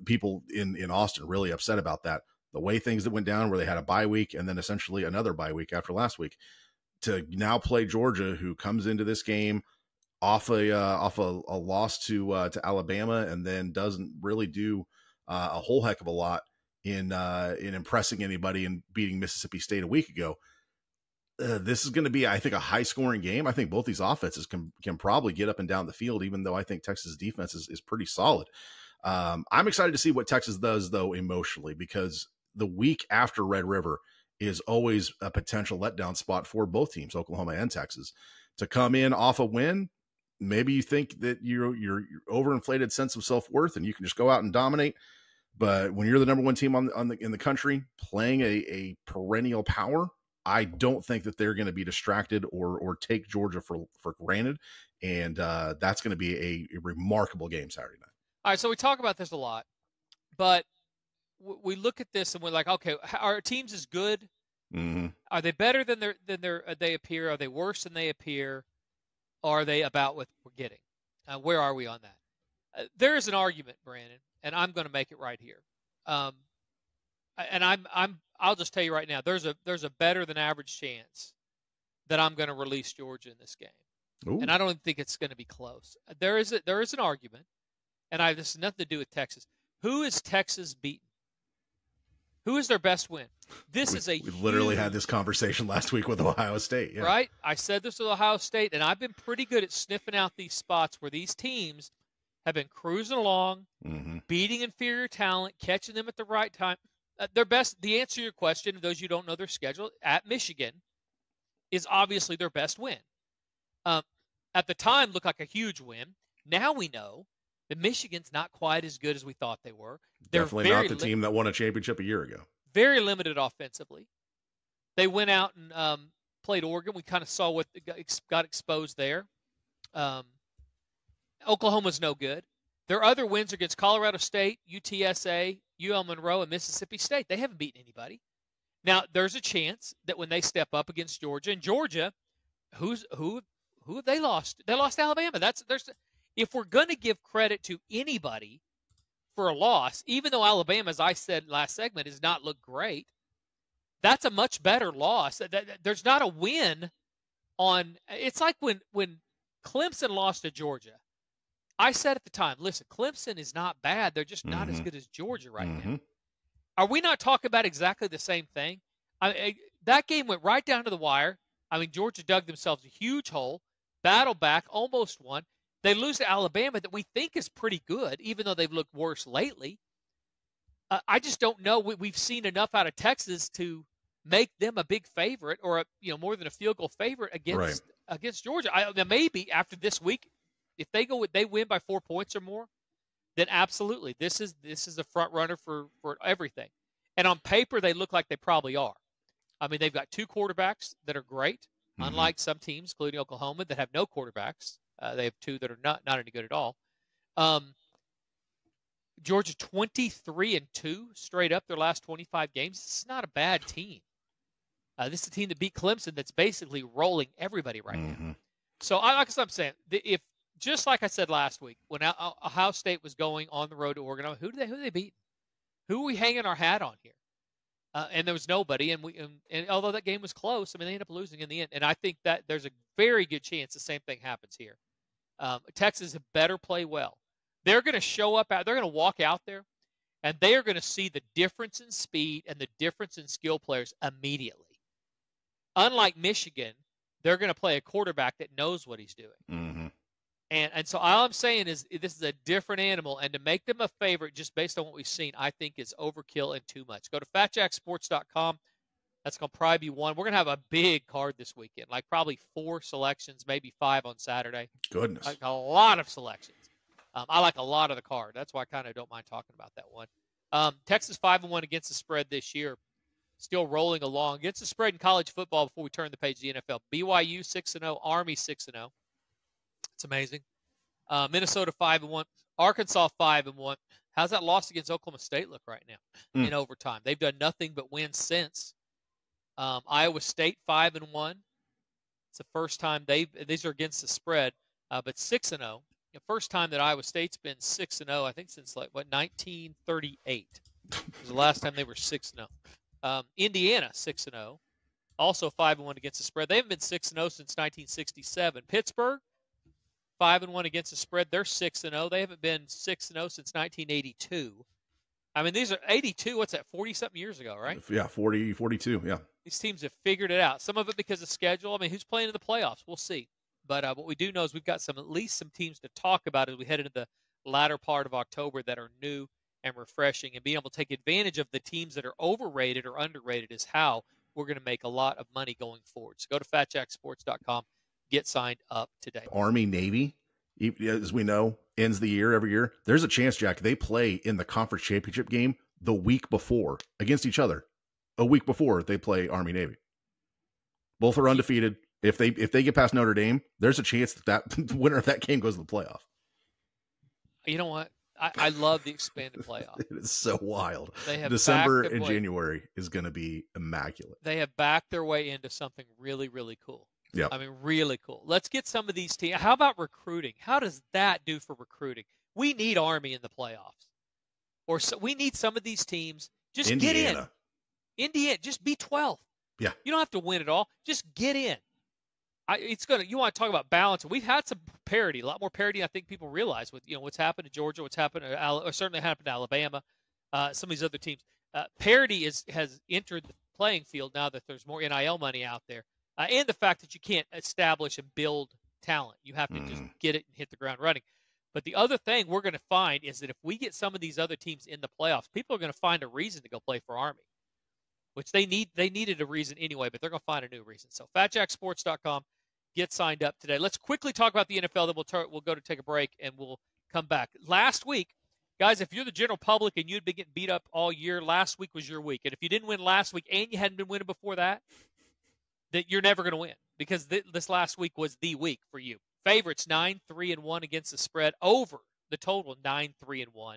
people in Austin really upset about that. The way things that went down where they had a bye week and then essentially another bye week after last week, to now play Georgia, who comes into this game off a loss to Alabama and then doesn't really do a whole heck of a lot in impressing anybody and beating Mississippi State a week ago. This is going to be, I think, a high-scoring game. I think both these offenses can probably get up and down the field, even though I think Texas' defense is pretty solid. I'm excited to see what Texas does, though, emotionally, because the week after Red River is always a potential letdown spot for both teams, Oklahoma and Texas. To come in off a win, maybe you think that your overinflated sense of self-worth and you can just go out and dominate. But when you're the number one team in the country playing a perennial power, I don't think that they're going to be distracted or take Georgia for granted. And that's going to be a remarkable game Saturday night. All right, so we talk about this a lot, but we look at this and we're like, okay, our teams is good. Mm-hmm. Are they better than they appear? Are they worse than they appear? Are they about what we're getting? Where are we on that? There is an argument, Brandon, and I'm going to make it right here. And I'll just tell you right now, there's a better than average chance that I'm going to release Georgia in this game. Ooh. And I don't think it's going to be close. There is an argument, and this has nothing to do with Texas. Who is Texas beaten? Who is their best win? We literally had this conversation last week with Ohio State. Yeah. Right? I said this with Ohio State, and I've been pretty good at sniffing out these spots where these teams have been cruising along, mm-hmm. beating inferior talent, catching them at the right time. Their best. The answer to your question, those you don't know their schedule, at Michigan, is obviously their best win. At the time, looked like a huge win. Now we know that Michigan's not quite as good as we thought they were. They're definitely not the team that won a championship a year ago. Very limited offensively. They went out and played Oregon. We kind of saw what got exposed there. Oklahoma's no good. Their other wins are against Colorado State, UTSA, UL Monroe, and Mississippi State. They haven't beaten anybody. Now, there's a chance that when they step up against Georgia, and Georgia, who have they lost? They lost to Alabama. If we're going to give credit to anybody for a loss, even though Alabama, as I said last segment, has not looked great, that's a much better loss. There's not a win on – it's like when Clemson lost to Georgia. I said at the time, listen, Clemson is not bad. They're just not as good as Georgia right now. Are we not talking about exactly the same thing? That game went right down to the wire. I mean, Georgia dug themselves a huge hole, battled back, almost won. They lose to Alabama that we think is pretty good, even though they've looked worse lately. I just don't know. We've seen enough out of Texas to make them a big favorite or more than a field goal favorite against Georgia. Maybe after this week, if they win by 4 points or more, then absolutely this is a front runner for everything. And on paper, they look like they probably are. I mean, they've got two quarterbacks that are great, unlike some teams, including Oklahoma, that have no quarterbacks. They have two that are not any good at all. Georgia 23-2 straight up their last 25 games. This is not a bad team. This is a team that beat Clemson that's basically rolling everybody right now. So like I'm saying, if just like I said last week, when Ohio State was going on the road to Oregon, who they beat? Who are we hanging our hat on here? And there was nobody, and although that game was close, I mean, they ended up losing in the end. And I think that there's a very good chance the same thing happens here. Texas had better play well. They're going to show up they're going to walk out there, and they are going to see the difference in speed and the difference in skill players immediately. Unlike Michigan, they're going to play a quarterback that knows what he's doing. And so all I'm saying is this is a different animal, and to make them a favorite just based on what we've seen, I think is overkill and too much. Go to fatjacksports.com. That's going to probably be one. We're going to have a big card this weekend, like probably 4 selections, maybe 5 on Saturday. Goodness. Like a lot of selections. I like a lot of the card. That's why I kind of don't mind talking about that one. Texas 5-1 against the spread this year. Still rolling along. Against the spread in college football before we turn the page to the NFL. BYU 6-0, Army 6-0. It's amazing. Minnesota 5-1, Arkansas 5-1. How's that loss against Oklahoma State look right now in overtime? They've done nothing but win since. Iowa State 5-1. It's the first time these are against the spread. but 6-0. The first time that Iowa State's been 6-0, I think since 1938 was the last time they were 6-0. Indiana 6-0, also 5-1 against the spread. They haven't been 6-0 since 1967. Pittsburgh 5-1 against the spread. They're 6-0. They haven't been 6-0 since 1982. I mean, these are 82. What's that? 40-something years ago, right? Yeah, 40, 42. Yeah. These teams have figured it out. Some of it because of schedule. I mean, who's playing in the playoffs? We'll see. But what we do know is we've got at least some teams to talk about as we head into the latter part of October that are new and refreshing. And being able to take advantage of the teams that are overrated or underrated is how we're going to make a lot of money going forward. So go to fatjacksports.com, get signed up today. Army, Navy, as we know, ends the year every year. There's a chance, Jack, they play in the conference championship game the week before against each other. A week before they play Army, Navy. Both are undefeated. If they get past Notre Dame, there's a chance that the winner of that game goes to the playoff. You know what? I love the expanded playoff. It is so wild. They have December and January is going to be immaculate. They have backed their way into something really, really cool. Yeah, I mean, really cool. Let's get some of these teams. How about recruiting? How does that do for recruiting? We need Army in the playoffs. We need some of these teams. Just get in. Indiana, just be 12th. Yeah. You don't have to win it all. Just get in. You want to talk about balance. We've had some parity, a lot more parity I think people realize with what's happened to Georgia, what's happened to or certainly happened to Alabama, some of these other teams. Parity has entered the playing field now that there's more NIL money out there, and the fact that you can't establish and build talent. You have to just get it and hit the ground running. But the other thing we're going to find is that if we get some of these other teams in the playoffs, people are going to find a reason to go play for Army, which they needed a reason anyway, but they're going to find a new reason. So fatjacksports.com. Get signed up today. Let's quickly talk about the NFL, then we'll go to take a break, and we'll come back. Last week, guys, if you're the general public and you'd been getting beat up all year, last week was your week. And if you didn't win last week and you hadn't been winning before that you're never going to win because this last week was the week for you. Favorites, 9-3-1 against the spread, over the total, 9-3-1.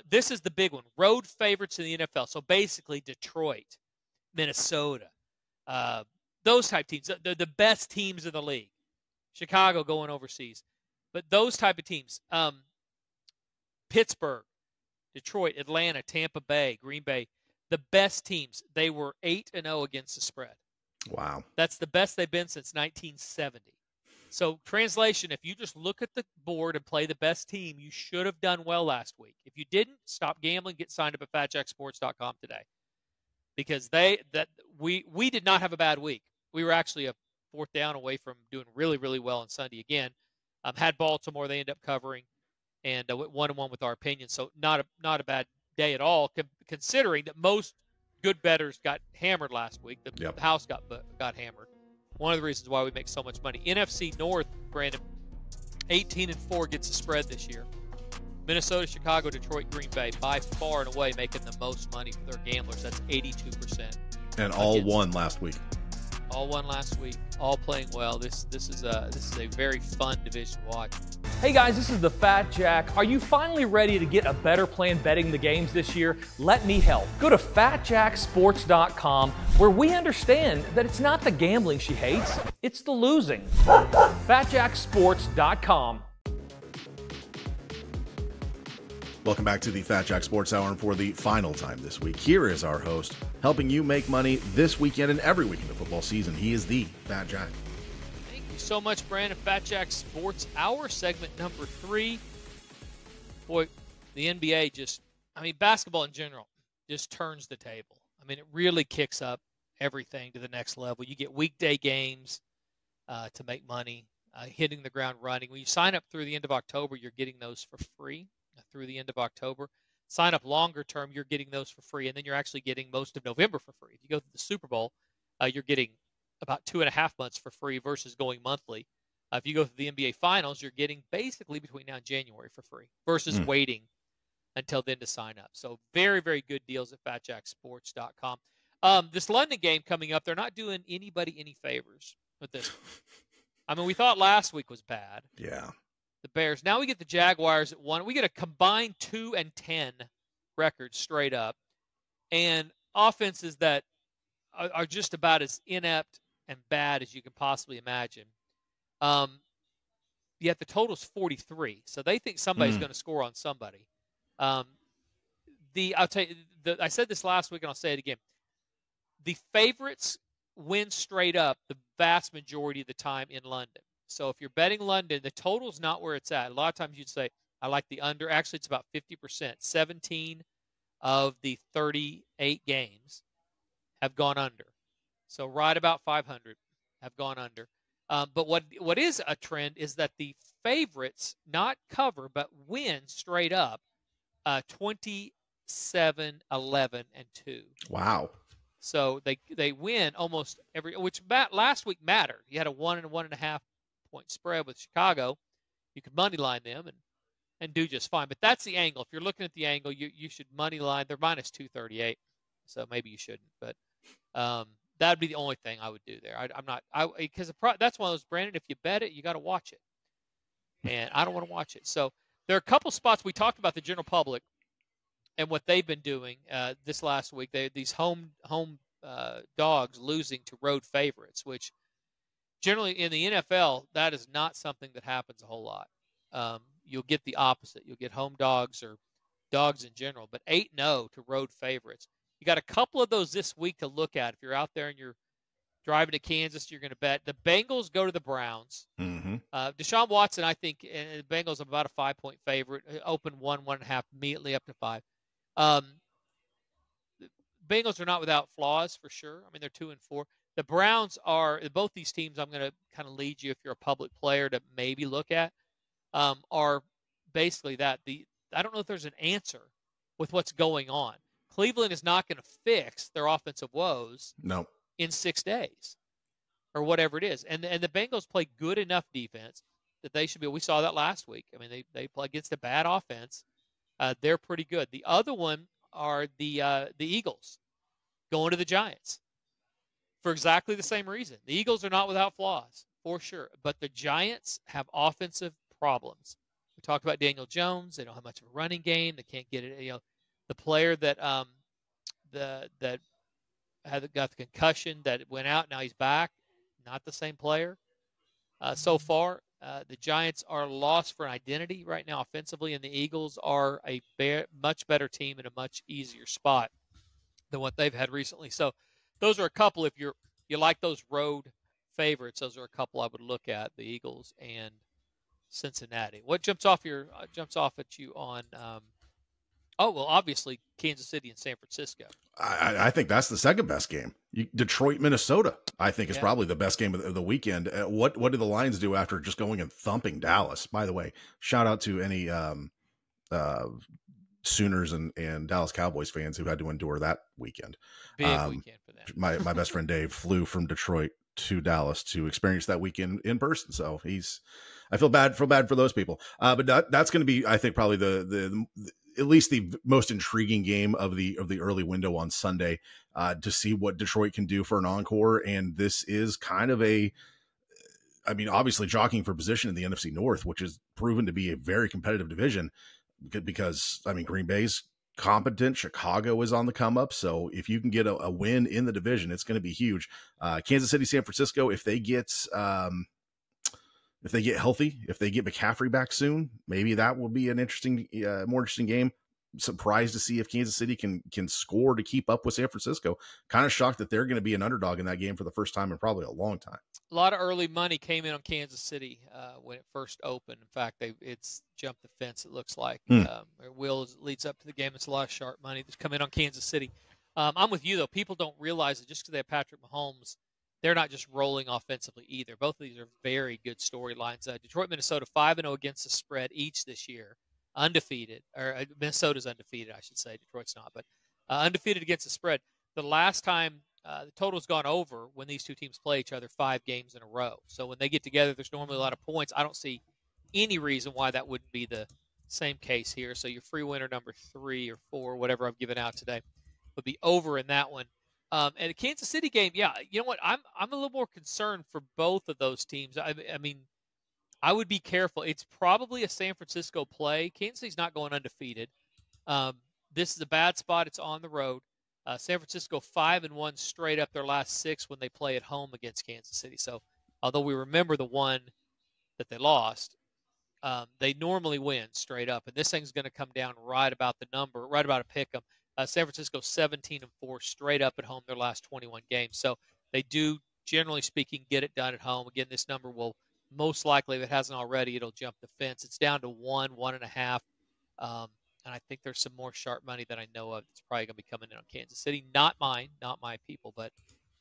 This is the big one. Road favorites in the NFL. So basically Detroit, Minnesota, those type teams, the best teams in the league. Chicago going overseas. But those type of teams, Pittsburgh, Detroit, Atlanta, Tampa Bay, Green Bay, the best teams, they were 8-0 against the spread. Wow. That's the best they've been since 1970. So translation, if you just look at the board and play the best team, you should have done well last week. If you didn't, stop gambling, get signed up at fatjacksports.com today. Because we did not have a bad week. We were actually a fourth down away from doing really, really well on Sunday again. Had Baltimore, they end up covering, and went 1-1 with our opinion. So not a bad day at all, considering that most good bettors got hammered last week. The house got hammered. One of the reasons why we make so much money. NFC North, Brandon, 18-4 gets the spread this year. Minnesota, Chicago, Detroit, Green Bay, by far and away making the most money for their gamblers. That's 82%. And all won last week. All won last week. All playing well. This is a very fun division to watch. Hey guys, this is the Fat Jack. Are you finally ready to get a better plan betting the games this year? Let me help. Go to fatjacksports.com, where we understand that it's not the gambling she hates, it's the losing. fatjacksports.com. Welcome back to the Fat Jack Sports Hour, and for the final time this week, here is our host, helping you make money this weekend and every week in the football season. He is the Fat Jack. Thank you so much, Brandon. Fat Jack Sports Hour, segment number 3. Boy, the NBA basketball in general just turns the table. I mean, it really kicks up everything to the next level. You get weekday games to make money, hitting the ground running. When you sign up through the end of October, you're getting those for free. Through the end of October. Sign up longer term, you're getting those for free, and then you're actually getting most of November for free. If you go to the Super Bowl, you're getting about 2.5 months for free versus going monthly. If you go to the NBA Finals, you're getting basically between now and January for free versus waiting until then to sign up. So very, very good deals at fatjacksports.com. This London game coming up, they're not doing anybody any favors with this one. I mean, we thought last week was bad. Yeah. The Bears. Now we get the Jaguars at 1. We get a combined 2-10 record straight up, and offenses that are just about as inept and bad as you can possibly imagine. yet the total's 43. So they think somebody's going to score on somebody. I'll tell you, I said this last week and I'll say it again. The favorites win straight up the vast majority of the time in London. So if you're betting London, the total's not where it's at. A lot of times you'd say, I like the under. Actually, it's about 50%. 17 of the 38 games have gone under. So right about 500 have gone under. But what is a trend is that the favorites not cover but win straight up 27, 11, and 2. Wow. So they win almost every, which last week mattered. You had a 1 and 1.5 point spread with Chicago. You could money line them and do just fine. But that's the angle. If you're looking at the angle, you should money line. They're minus 238, so maybe you shouldn't. But that'd be the only thing I would do there. Because that's one of those, Brandon. If you bet it, you got to watch it, and I don't want to watch it. So there are a couple spots we talked about the general public and what they've been doing this last week. These home dogs losing to road favorites, which generally in the NFL that is not something that happens a whole lot. You'll get the opposite. You'll get home dogs or dogs in general, but 8-0 to road favorites. You got a couple of those this week to look at. If you're out there and you're driving to Kansas, you're going to bet. The Bengals go to the Browns. Mm-hmm. Deshaun Watson, I think, and the Bengals are about a 5-point favorite. Open 1.5, immediately up to 5. The Bengals are not without flaws for sure. I mean, they're 2-4. The Browns are, both these teams I'm going to kind of lead you, if you're a public player, to maybe look at, are basically that. I don't know if there's an answer with what's going on. Cleveland is not going to fix their offensive woes in 6 days or whatever it is. And the Bengals play good enough defense that they should be. We saw that last week. I mean, they play against a bad offense. They're pretty good. The other one are the Eagles going to the Giants for exactly the same reason. The Eagles are not without flaws, for sure. But the Giants have offensive problems. We talked about Daniel Jones. They don't have much of a running game. They can't get it. The player that that got the concussion that went out, now he's back. Not the same player so far. The Giants are lost for an identity right now offensively, and the Eagles are a much better team in a much easier spot than what they've had recently. So those are a couple. If you like those road favorites, those are a couple I would look at: the Eagles and Cincinnati. What jumps off at you on? Obviously Kansas City and San Francisco. I think that's the second best game. Detroit, Minnesota, I think is probably the best game of the weekend. What did the Lions do after just going and thumping Dallas? By the way, shout out to any Sooners and Dallas Cowboys fans who had to endure that weekend. Big weekend for them. My best friend Dave flew from Detroit to Dallas to experience that weekend in person. So I feel bad for those people. But that's going to be, I think, probably the at least the most intriguing game of the early window on Sunday, to see what Detroit can do for an encore. And this is kind of obviously jockeying for position in the NFC North, which has proven to be a very competitive division because, Green Bay's competent. Chicago is on the come up. So if you can get a win in the division, it's going to be huge. Kansas City, San Francisco, if they get healthy, if they get McCaffrey back soon, maybe that will be an more interesting game. Surprised to see if Kansas City can score to keep up with San Francisco. Kind of shocked that they're going to be an underdog in that game for the first time in probably a long time. A lot of early money came in on Kansas City when it first opened. In fact, it's jumped the fence, it looks like. Leads up to the game. It's a lot of sharp money that's come in on Kansas City. I'm with you, though. People don't realize that just because they have Patrick Mahomes, they're not just rolling offensively either. Both of these are very good storylines. Detroit, Minnesota, 5-0 against the spread each this year. Undefeated. Or Minnesota's undefeated, I should say. Detroit's not. But undefeated against the spread. The last time the total's gone over when these two teams play each other 5 games in a row. So when they get together, there's normally a lot of points. I don't see any reason why that wouldn't be the same case here. So your free winner number 3 or 4, whatever I've given out today, would be over in that one. And the Kansas City game, you know what? I'm a little more concerned for both of those teams. I mean, I would be careful. It's probably a San Francisco play. Kansas City's not going undefeated. This is a bad spot. It's on the road. San Francisco 5-1 straight up their last 6 when they play at home against Kansas City. So although we remember the one that they lost, they normally win straight up, and this thing's going to come down right about the number, right about a pick 'em. San Francisco 17-4 straight up at home their last 21 games. So they do, generally speaking, get it done at home. Again, this number will most likely, if it hasn't already, it'll jump the fence. It's down to 1.5. And I think there's some more sharp money that I know of that's probably going to be coming in on Kansas City. Not mine, not my people, but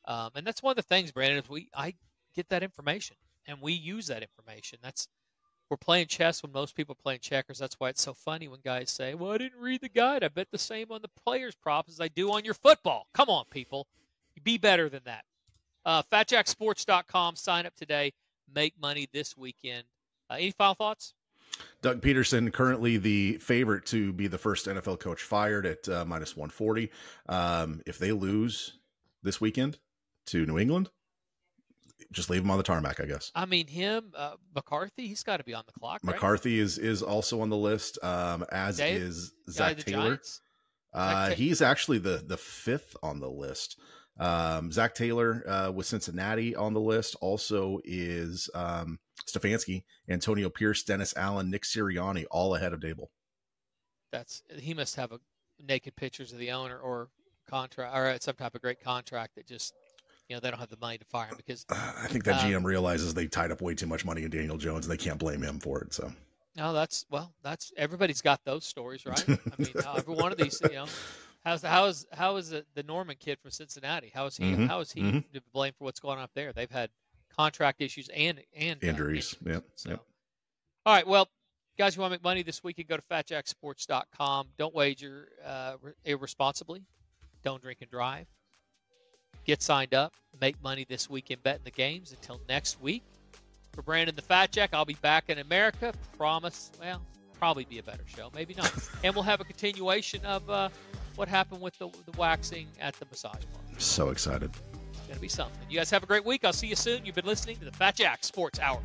and that's one of the things, Brandon, is I get that information and we use that information. We're playing chess when most people are playing checkers. That's why it's so funny when guys say, well, I didn't read the guide. I bet the same on the players' props as I do on your football. Come on, people. Be better than that. FatJackSports.com. Sign up today. Make money this weekend. Any final thoughts? Doug Peterson, currently the favorite to be the first NFL coach fired at minus 140. If they lose this weekend to New England, just leave him on the tarmac, I guess. I mean, McCarthy, he's got to be on the clock, right? McCarthy is also on the list, as Dave, is Zach Taylor. Giants? He's actually the fifth on the list. Zach Taylor with Cincinnati on the list. Also is Stefanski, Antonio Pierce, Dennis Allen, Nick Sirianni, all ahead of Dable. He must have naked pictures of the owner or contract or some type of great contract that just they don't have the money to fire him because I think that GM realizes they tied up way too much money in Daniel Jones and they can't blame him for it. So no, that's everybody's got those stories, right? I mean, every one of these, how is the Norman kid from Cincinnati? How is he to blame for what's going on up there? They've had contract issues and injuries. Yep. All right, well, guys, you want to make money this weekend? Go to FatJackSports.com. Don't wager irresponsibly. Don't drink and drive. Get signed up. Make money this weekend betting the games. Until next week, for Brandon the Fat Jack, I'll be back in America. Promise. Well, probably be a better show. Maybe not. And we'll have a continuation of what happened with the waxing at the massage parlor. So excited. It's going to be something. You guys have a great week. I'll see you soon. You've been listening to the Fat Jack Sports Hour.